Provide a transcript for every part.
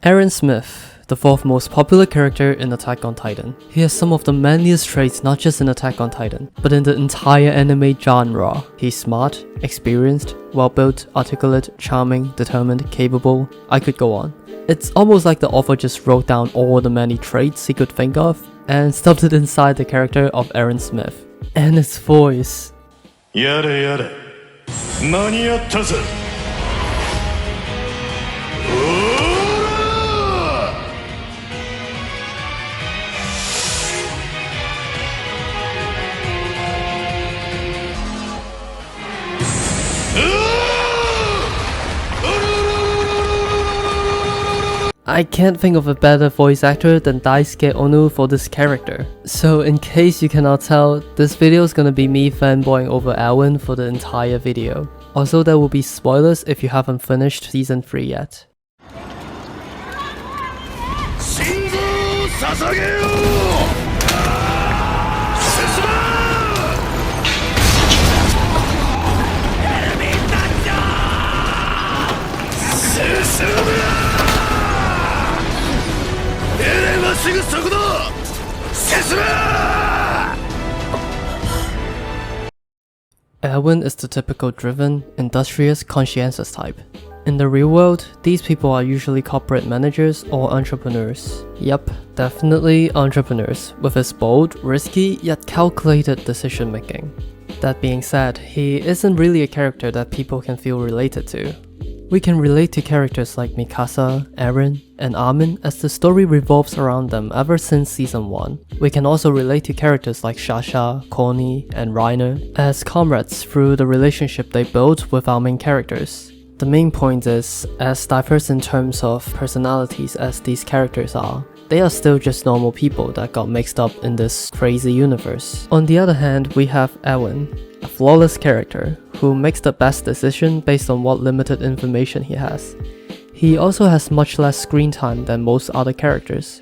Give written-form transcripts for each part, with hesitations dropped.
Erwin Smith, the fourth most popular character in Attack on Titan. He has some of the manliest traits not just in Attack on Titan, but in the entire anime genre. He's smart, experienced, well-built, articulate, charming, determined, capable. I could go on. It's almost like the author just wrote down all the many traits he could think of and stuffed it inside the character of Erwin Smith. And his voice. Yada yada. Mani yatta zo. I can't think of a better voice actor than Daisuke Onu for this character. So in case you cannot tell, this video is gonna be me fanboying over Erwin for the entire video. Also, there will be spoilers if you haven't finished season 3 yet. Erwin is the typical driven, industrious, conscientious type. In the real world, these people are usually corporate managers or entrepreneurs. Yup, definitely entrepreneurs, with his bold, risky, yet calculated decision making. That being said, he isn't really a character that people can feel related to. We can relate to characters like Mikasa, Eren, and Armin as the story revolves around them ever since season 1. We can also relate to characters like Shasha, Connie, and Reiner as comrades through the relationship they built with our main characters. The main point is, as diverse in terms of personalities as these characters are, they are still just normal people that got mixed up in this crazy universe. On the other hand, we have Erwin, a flawless character who makes the best decision based on what limited information he has. He also has much less screen time than most other characters.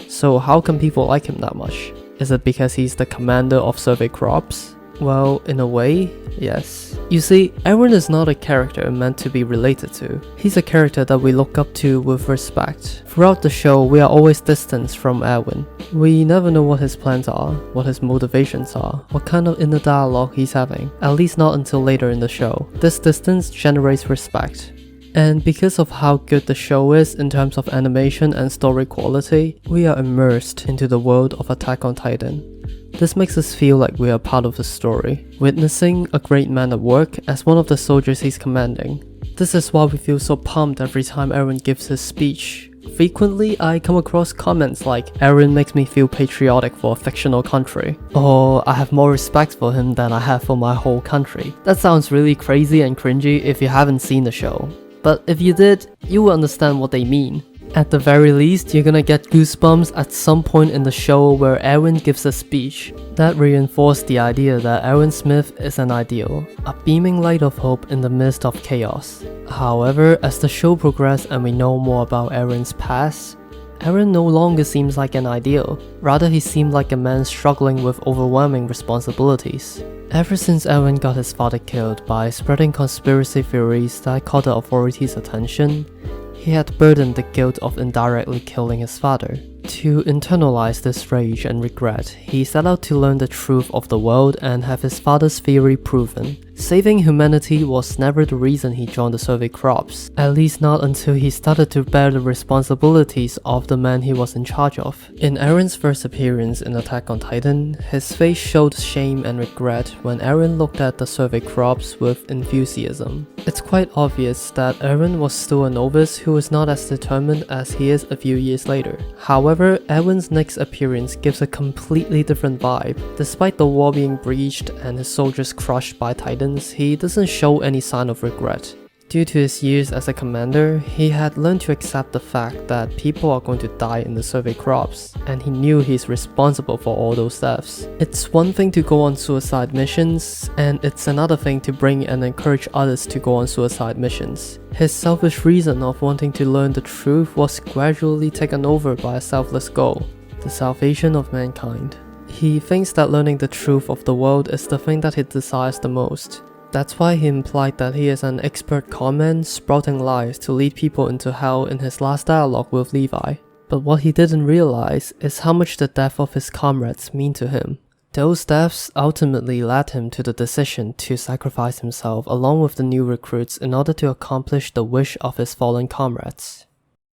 So how can people like him that much? Is it because he's the commander of survey crops? Well, in a way, yes. You see, Erwin is not a character meant to be related to. He's a character that we look up to with respect. Throughout the show, we are always distanced from Erwin. We never know what his plans are, what his motivations are, what kind of inner dialogue he's having, at least not until later in the show. This distance generates respect. And because of how good the show is in terms of animation and story quality, we are immersed into the world of Attack on Titan. This makes us feel like we are part of the story, witnessing a great man at work as one of the soldiers he's commanding. This is why we feel so pumped every time Erwin gives his speech. Frequently, I come across comments like, Erwin makes me feel patriotic for a fictional country, or I have more respect for him than I have for my whole country. That sounds really crazy and cringy if you haven't seen the show. But if you did, you will understand what they mean. At the very least, you're gonna get goosebumps at some point in the show where Erwin gives a speech. That reinforced the idea that Erwin Smith is an ideal, a beaming light of hope in the midst of chaos. However, as the show progressed and we know more about Erwin's past, Erwin no longer seems like an ideal. Rather, he seemed like a man struggling with overwhelming responsibilities. Ever since Erwin got his father killed by spreading conspiracy theories that caught the authorities' attention, he had burdened the guilt of indirectly killing his father. To internalize this rage and regret, he set out to learn the truth of the world and have his father's theory proven. Saving humanity was never the reason he joined the survey crops, at least not until he started to bear the responsibilities of the man he was in charge of. In Eren's first appearance in Attack on Titan, his face showed shame and regret when Eren looked at the survey crops with enthusiasm. It's quite obvious that Eren was still a novice who was not as determined as he is a few years later. However, Erwin's next appearance gives a completely different vibe. Despite the war being breached and his soldiers crushed by Titans, he doesn't show any sign of regret. Due to his years as a commander, he had learned to accept the fact that people are going to die in the survey crops, and he knew he's responsible for all those deaths. It's one thing to go on suicide missions, and it's another thing to bring and encourage others to go on suicide missions. His selfish reason of wanting to learn the truth was gradually taken over by a selfless goal: the salvation of mankind. He thinks that learning the truth of the world is the thing that he desires the most. That's why he implied that he is an expert conman sprouting lies to lead people into hell in his last dialogue with Levi. But what he didn't realize is how much the death of his comrades mean to him. Those deaths ultimately led him to the decision to sacrifice himself along with the new recruits in order to accomplish the wish of his fallen comrades.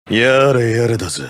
やれやれだぜ。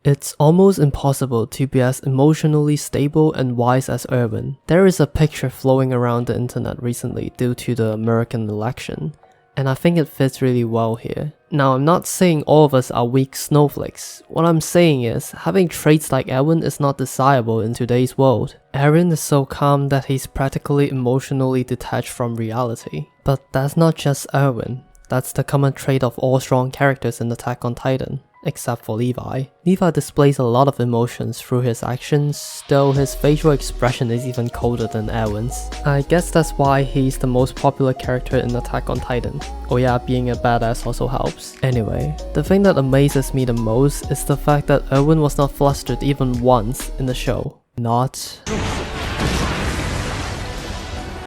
It's almost impossible to be as emotionally stable and wise as Erwin. There is a picture flowing around the internet recently due to the American election, and I think it fits really well here. Now, I'm not saying all of us are weak snowflakes. What I'm saying is, having traits like Erwin is not desirable in today's world. Erwin is so calm that he's practically emotionally detached from reality. But that's not just Erwin. That's the common trait of all strong characters in Attack on Titan. Except for Levi. Levi displays a lot of emotions through his actions, though his facial expression is even colder than Erwin's. I guess that's why he's the most popular character in Attack on Titan. Oh yeah, being a badass also helps. Anyway, the thing that amazes me the most is the fact that Erwin was not flustered even once in the show. Not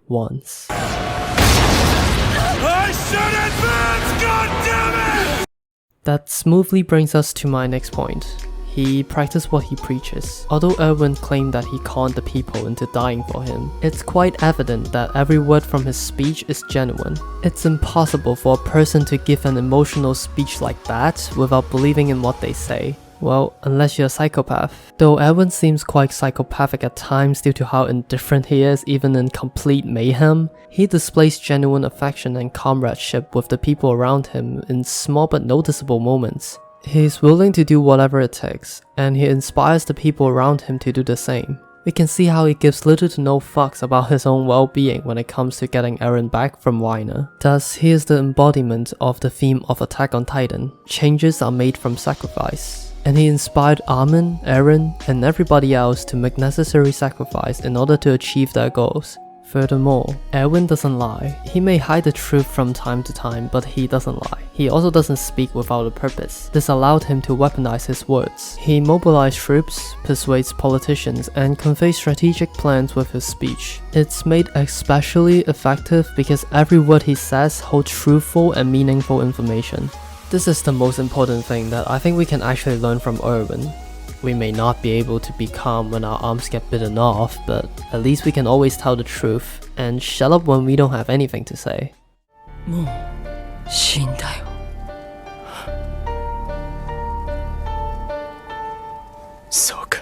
once. I should advance, goddammit! That smoothly brings us to my next point. He practiced what he preaches. Although Erwin claimed that he conned the people into dying for him, it's quite evident that every word from his speech is genuine. It's impossible for a person to give an emotional speech like that without believing in what they say. Well, unless you're a psychopath. Though Erwin seems quite psychopathic at times due to how indifferent he is even in complete mayhem, he displays genuine affection and comradeship with the people around him in small but noticeable moments. He's willing to do whatever it takes, and he inspires the people around him to do the same. We can see how he gives little to no fucks about his own well-being when it comes to getting Eren back from Weiner. Thus, he is the embodiment of the theme of Attack on Titan. Changes are made from sacrifice. And he inspired Armin, Eren, and everybody else to make necessary sacrifice in order to achieve their goals. Furthermore, Erwin doesn't lie. He may hide the truth from time to time, but he doesn't lie. He also doesn't speak without a purpose. This allowed him to weaponize his words. He mobilized troops, persuades politicians, and conveys strategic plans with his speech. It's made especially effective because every word he says holds truthful and meaningful information. This is the most important thing that I think we can actually learn from Erwin. We may not be able to be calm when our arms get bitten off, but at least we can always tell the truth and shut up when we don't have anything to say. もう死んだよ。そうか。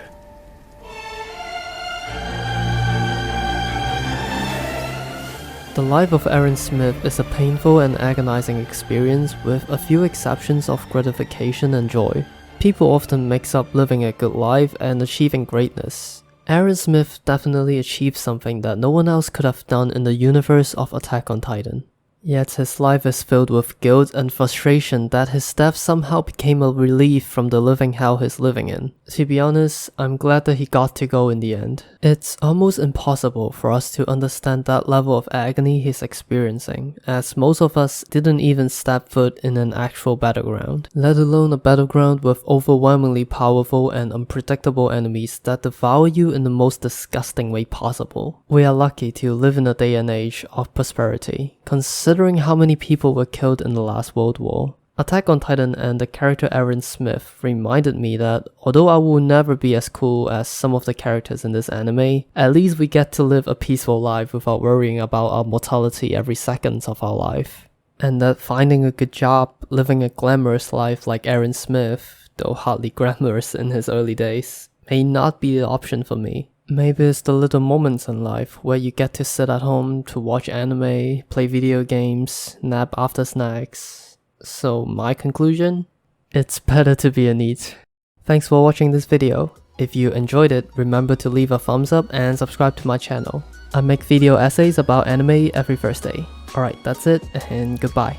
The life of Erwin Smith is a painful and agonizing experience with a few exceptions of gratification and joy. People often mix up living a good life and achieving greatness. Erwin Smith definitely achieved something that no one else could have done in the universe of Attack on Titan. Yet his life is filled with guilt and frustration that his death somehow became a relief from the living hell he's living in. To be honest, I'm glad that he got to go in the end. It's almost impossible for us to understand that level of agony he's experiencing, as most of us didn't even step foot in an actual battleground, let alone a battleground with overwhelmingly powerful and unpredictable enemies that devour you in the most disgusting way possible. We are lucky to live in a day and age of prosperity, considering how many people were killed in the last World War. Attack on Titan and the character Erwin Smith reminded me that although I will never be as cool as some of the characters in this anime, at least we get to live a peaceful life without worrying about our mortality every second of our life. And that finding a good job, living a glamorous life like Erwin Smith, though hardly glamorous in his early days, may not be the option for me. Maybe it's the little moments in life where you get to sit at home to watch anime, play video games, nap after snacks. So my conclusion? It's better to be a NEET. Thanks for watching this video. If you enjoyed it, remember to leave a thumbs up and subscribe to my channel. I make video essays about anime every Thursday. Alright, that's it, and goodbye.